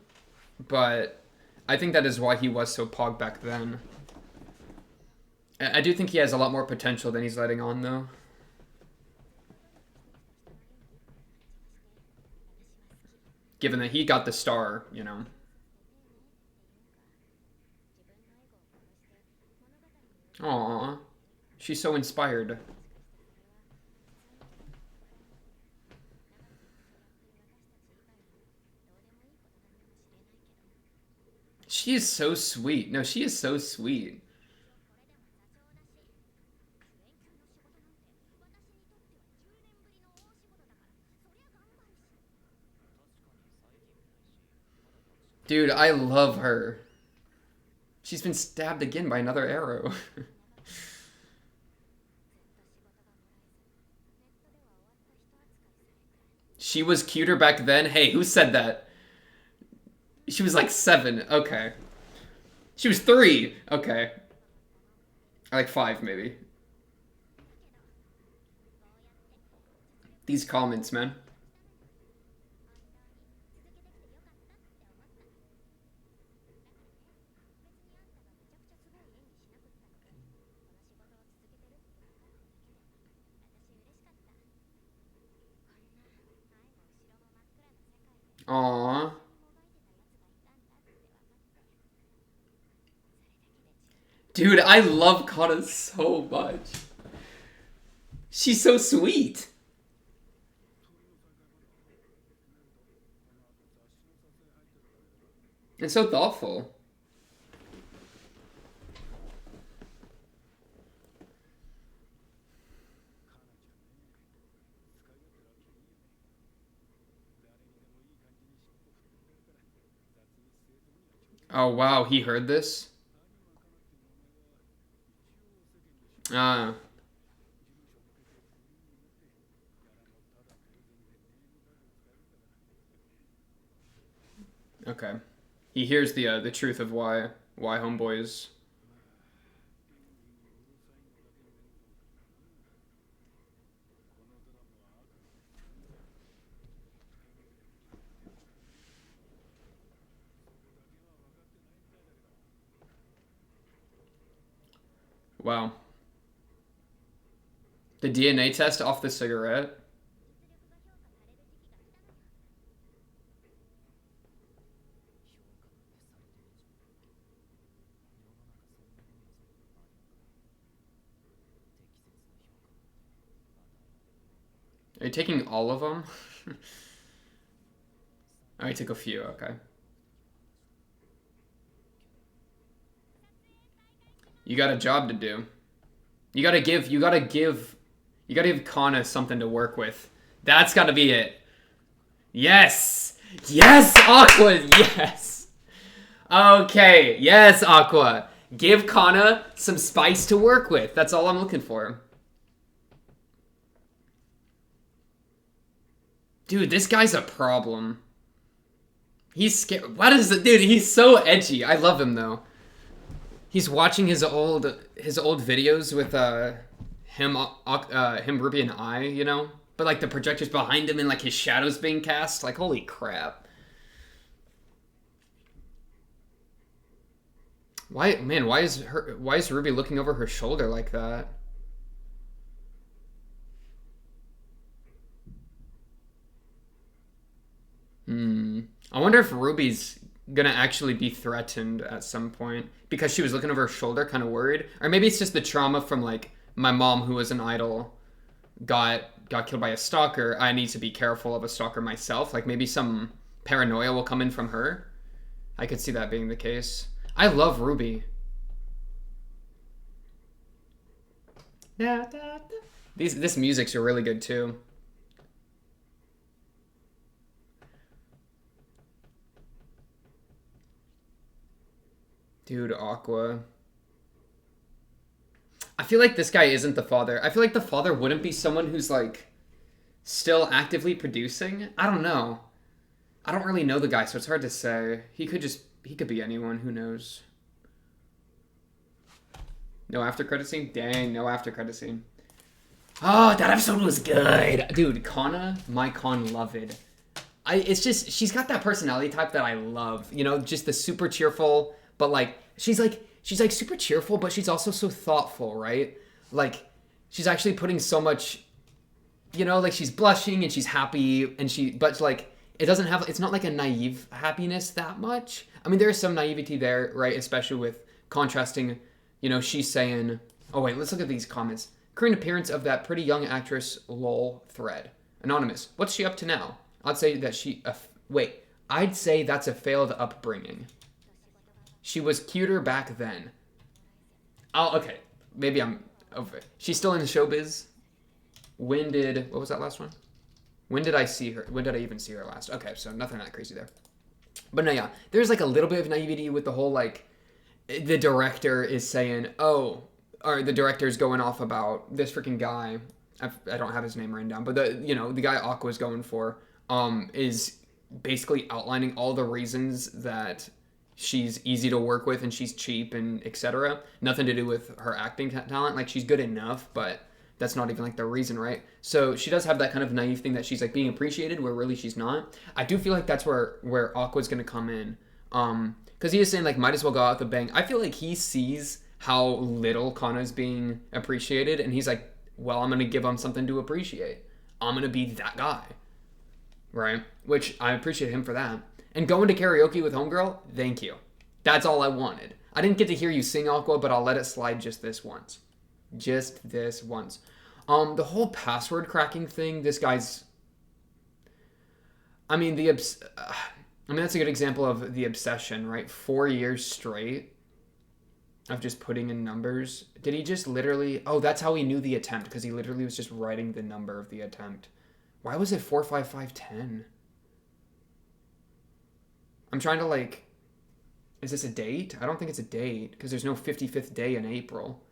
but I think that is why he was so pog back then. I do think he has a lot more potential than he's letting on, though. Given that he got the star, you know. Aww. She's so inspired. She is so sweet. No, she is so sweet. Dude, I love her. She's been stabbed again by another arrow. She was cuter back then? Hey, who said that? She was like 7. Okay. She was 3. Okay. Like 5, maybe. These comments, man. Aww. Dude, I love Kana so much. She's so sweet. And so thoughtful. Oh, wow, he heard this? Ah, okay. He hears the truth of why homeboy is... Wow. The DNA test off the cigarette? Are you taking all of them? Oh, you took a few, okay. You got a job to do. You gotta give Kana something to work with. That's gotta be it. Yes! Yes, Aqua! Yes! Okay, yes, Aqua. Give Kana some spice to work with. That's all I'm looking for. Dude, this guy's a problem. He's scared. What is it? Dude, he's so edgy. I love him, though. He's watching his old videos with him Ruby and I, you know? But like the projectors behind him and like his shadows being cast, like holy crap. Why man, why is Ruby looking over her shoulder like that? Hmm. I wonder if Ruby's gonna actually be threatened at some point because she was looking over her shoulder, kind of worried, or maybe it's just the trauma from like my mom, who was an idol, got killed by a stalker. I need to be careful of a stalker myself. Like maybe some paranoia will come in from her. I could see that being the case. I love Ruby. This music's really good too. Dude, Aqua. I feel like this guy isn't the father. I feel like the father wouldn't be someone who's like still actively producing. I don't know. I don't really know the guy, so it's hard to say. He could be anyone, who knows. No after credit scene? Dang, no after credit scene. Oh, that episode was good. Dude, Kana, my Kanaloved. It's just she's got that personality type that I love. You know, just the super cheerful, but like she's like super cheerful, but she's also so thoughtful, right? Like she's actually putting so much, you know, like she's blushing and she's happy and but like it's not like a naive happiness that much. I mean, there is some naivety there, right? Especially with contrasting, you know, she's saying, oh wait, let's look at these comments. Current appearance of that pretty young actress lol thread. Anonymous, what's she up to now? I'd say that I'd say that's a failed upbringing. She was cuter back then. Oh, okay. Maybe I'm over it. She's still in showbiz. What was that last one? When did I see her? When did I even see her last? Okay, so nothing that crazy there. But no, yeah. There's like a little bit of naivety with the whole like, the director is saying, oh, or the director's going off about this freaking guy. I don't have his name written down, but the guy Aqua's going for, is basically outlining all the reasons that she's easy to work with and she's cheap and etc. Nothing to do with her acting talent. Like she's good enough, but that's not even like the reason, right? So she does have that kind of naive thing that she's like being appreciated where really she's not. I do feel like that's where Aqua's gonna come in. Because he is saying like might as well go out with a bang. I feel like he sees how little Kana's being appreciated and he's like, well, I'm gonna give him something to appreciate. I'm gonna be that guy. Right? Which I appreciate him for that. And going to karaoke with Homegirl, thank you. That's all I wanted. I didn't get to hear you sing Aqua, but I'll let it slide just this once. Just this once. The whole password cracking thing, this guy's... I mean, that's a good example of the obsession, right? 4 years straight of just putting in numbers. Did he just literally... Oh, that's how he knew the attempt, because he literally was just writing the number of the attempt. Why was it 45510? I'm trying to like Is this a date? I don't think it's a date because there's no 55th day in April.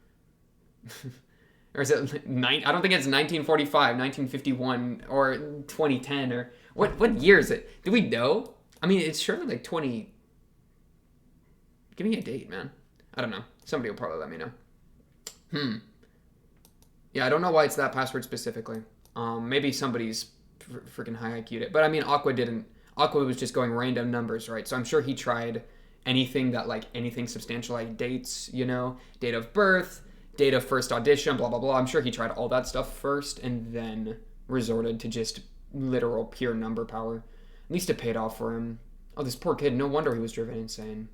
Or is it I don't think it's 1945, 1951, or 2010, or what year is it? Do we know? I mean, it's surely like 20. Give me a date, man. I don't know. Somebody will probably let me know. Yeah, I don't know why it's that password specifically. Maybe somebody's freaking high IQ'd it. But I mean, Aqua didn't. Aqua was just going random numbers, right? So I'm sure he tried anything substantial, like dates, date of birth, date of first audition, blah, blah, blah. I'm sure he tried all that stuff first and then resorted to just literal pure number power. At least it paid off for him. Oh, this poor kid. No wonder he was driven insane.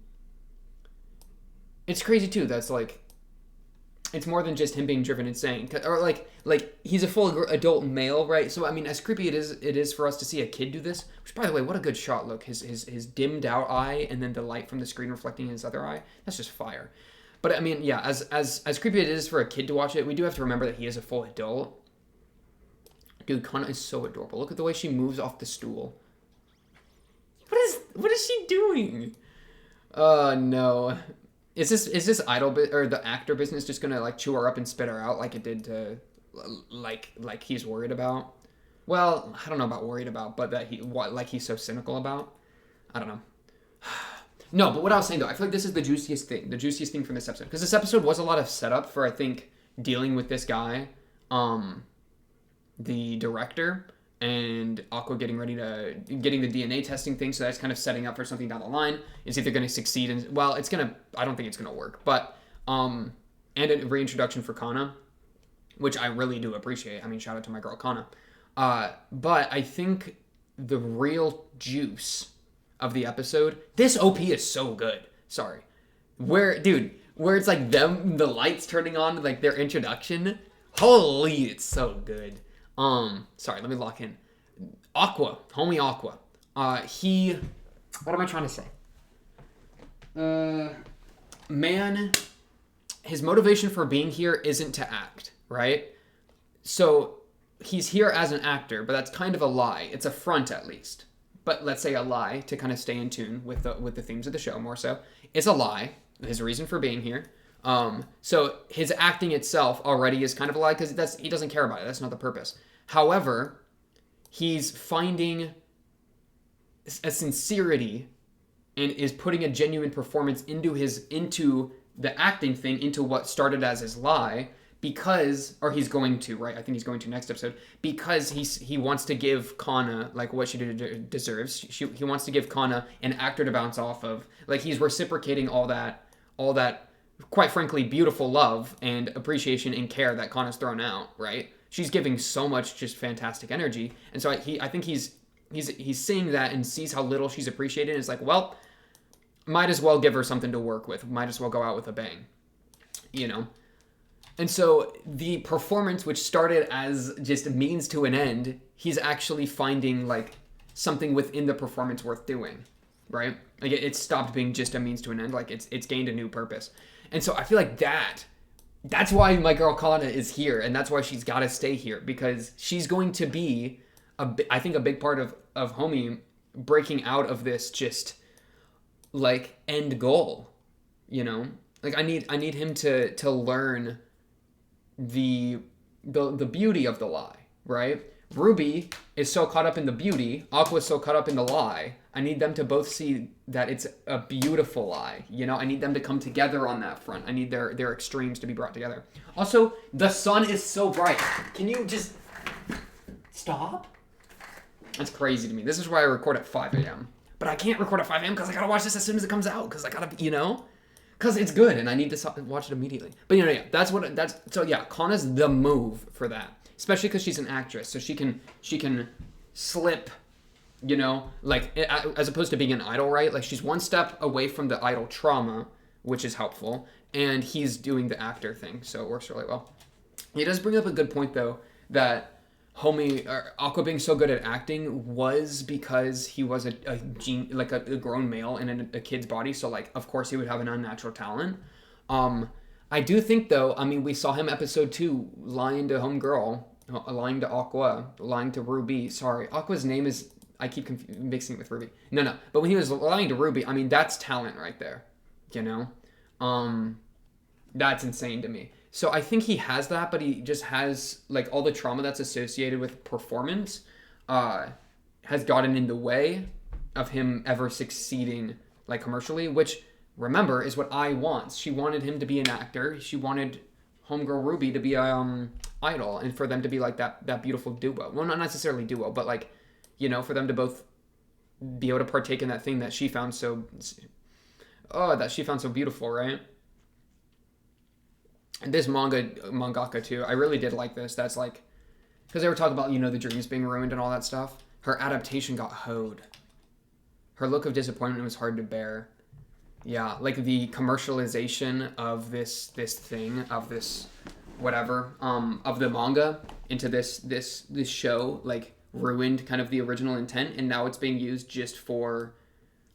It's crazy, too. That's like... It's more than just him being driven insane. Or like he's a full adult male, right? So, I mean, as creepy it is for us to see a kid do this. Which, by the way, what a good shot. Look, his dimmed out eye and then the light from the screen reflecting in his other eye. That's just fire. But, I mean, yeah, as creepy it is for a kid to watch it, we do have to remember that he is a full adult. Dude, Kana is so adorable. Look at the way she moves off the stool. What is she doing? Oh, no. Is this idol or the actor business just gonna like chew her up and spit her out like it did to like he's worried about? Well, I don't know about worried about, but that he's so cynical about. I don't know. No, but what I was saying though, I feel like this is the juiciest thing from this episode, because this episode was a lot of setup for I think dealing with this guy, the director. And Aqua getting the DNA testing thing, so that's kind of setting up for something down the line. It's either going to succeed and I don't think it's going to work, but and a reintroduction for Kana, which I really do appreciate. I mean, shout out to my girl Kana. But I think the real juice of the episode, this OP is so good. Sorry, where it's like the lights turning on, like their introduction. Holy, it's so good. Sorry, let me lock in. Aqua, homie Aqua. What am I trying to say? Man, his motivation for being here isn't to act, right? So he's here as an actor, but that's kind of a lie. It's a front at least. But let's say a lie to kind of stay in tune with the themes of the show more so. It's a lie, his reason for being here. So his acting itself already is kind of a lie because he doesn't care about it. That's not the purpose. However, he's finding a sincerity and is putting a genuine performance into the acting thing, into what started as his lie, he's going to, right? I think he's going to next episode, because he wants to give Kana like what she deserves. He wants to give Kana an actor to bounce off of. Like he's reciprocating all that quite frankly beautiful love and appreciation and care that Kana's thrown out, right? She's giving so much just fantastic energy, and so I think he's seeing that and sees how little she's appreciated and is like, well, might as well give her something to work with, might as well go out with a bang, And so the performance, which started as just a means to an end, he's actually finding like something within the performance worth doing, right? Like it stopped being just a means to an end, like it's gained a new purpose. And so I feel like that's why my girl Kana is here, and that's why she's got to stay here, because she's going to be, I think, a big part of Homie breaking out of this just, like, end goal, Like, I need him to learn the beauty of the lie, right? Ruby is so caught up in the beauty, Aqua is so caught up in the lie. I need them to both see that it's a beautiful lie. I need them to come together on that front. I need their extremes to be brought together. Also, the sun is so bright. Can you just stop? That's crazy to me. This is why I record at 5 a.m. But I can't record at 5 a.m. because I gotta watch this as soon as it comes out. Because I gotta, because it's good and I need to watch it immediately. But yeah, Kana's the move for that. Especially because she's an actress, so she can slip, like, as opposed to being an idol, right? Like, she's one step away from the idol trauma, which is helpful, and he's doing the actor thing, so it works really well. He does bring up a good point, though, that Aqua being so good at acting was because he was a grown male in a kid's body, so, like, of course he would have an unnatural talent. I do think, though, we saw him episode 2 lying to homegirl, lying to Aqua, lying to Ruby. Sorry, Aqua's name is, I keep mixing it with Ruby. No, but when he was lying to Ruby, that's talent right there. you know? That's insane to me. So I think he has that, but he just has like all the trauma that's associated with performance has gotten in the way of him ever succeeding like commercially, which remember is what I want. She wanted him to be an actor. She wanted homegirl Ruby to be a idol and for them to be like that beautiful duo. Well, not necessarily duo, but like, you know, for them to both be able to partake in that thing that she found so beautiful, right? And this mangaka too, I really did like this. That's like, because they were talking about, you know, the dreams being ruined and all that stuff. Her adaptation got hoed. Her look of disappointment was hard to bear. Yeah, like the commercialization of this thing, of this whatever, of the manga into this show, like ruined kind of the original intent, and now it's being used just for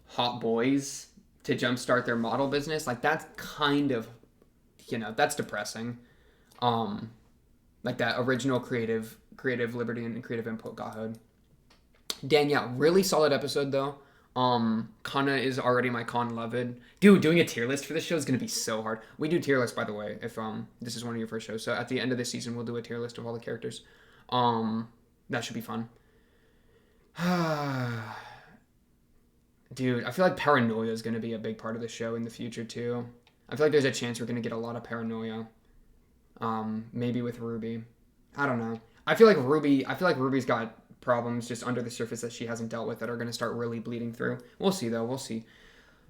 hot boys to jumpstart their model business. Like that's kind of, you know, that's depressing. Like that original creative liberty and creative input got hoed. Dan, yeah, really solid episode though. Kana is already my Kanaloved. Dude, doing a tier list for this show is gonna be so hard. We do tier lists, by the way, if this is one of your first shows. So at the end of this season we'll do a tier list of all the characters. That should be fun. Dude, I feel like paranoia is gonna be a big part of the show in the future too. I feel like there's a chance we're gonna get a lot of paranoia. Maybe with Ruby. I don't know. I feel like Ruby's got problems just under the surface that she hasn't dealt with that are going to start really bleeding through. We'll see, though. We'll see.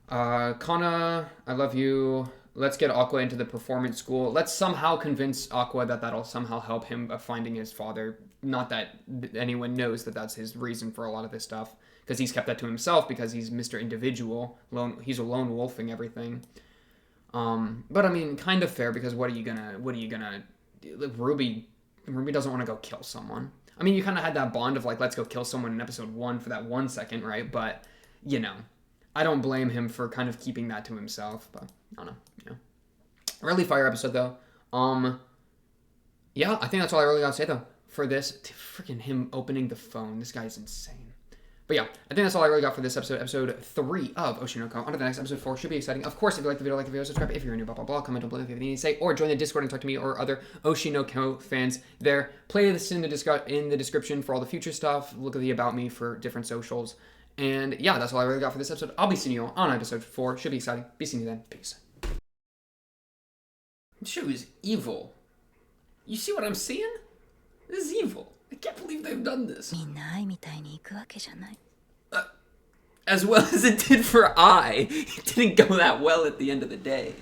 Kana, I love you. Let's get Aqua into the performance school. Let's somehow convince Aqua that that'll somehow help him finding his father. Not that anyone knows that that's his reason for a lot of this stuff, because he's kept that to himself because he's Mr. Individual. He's a lone wolfing everything. But I mean, kind of fair, because what are you gonna Ruby doesn't want to go kill someone. I mean, you kind of had that bond of like, let's go kill someone in episode 1 for that 1 second, right? But, you know, I don't blame him for kind of keeping that to himself, but I don't know, you know. Really fire episode though. Yeah, I think that's all I really gotta say though for this. Freaking him opening the phone. This guy's insane. But yeah, I think that's all I really got for this episode, episode 3 of Oshi no Ko. On to the next episode 4. Should be exciting. Of course, if you like the video, subscribe. If you're new, blah, blah, blah. Comment below if you have anything to say. Or join the Discord and talk to me or other Oshi no Ko fans there. Play this in the description for all the future stuff. Look at the About Me for different socials. And yeah, that's all I really got for this episode. I'll be seeing you all on episode 4. Should be exciting. Be seeing you then. Peace. This show is evil. You see what I'm seeing? This is evil. I can't believe they've done this. As well as it did for I. It didn't go that well at the end of the day.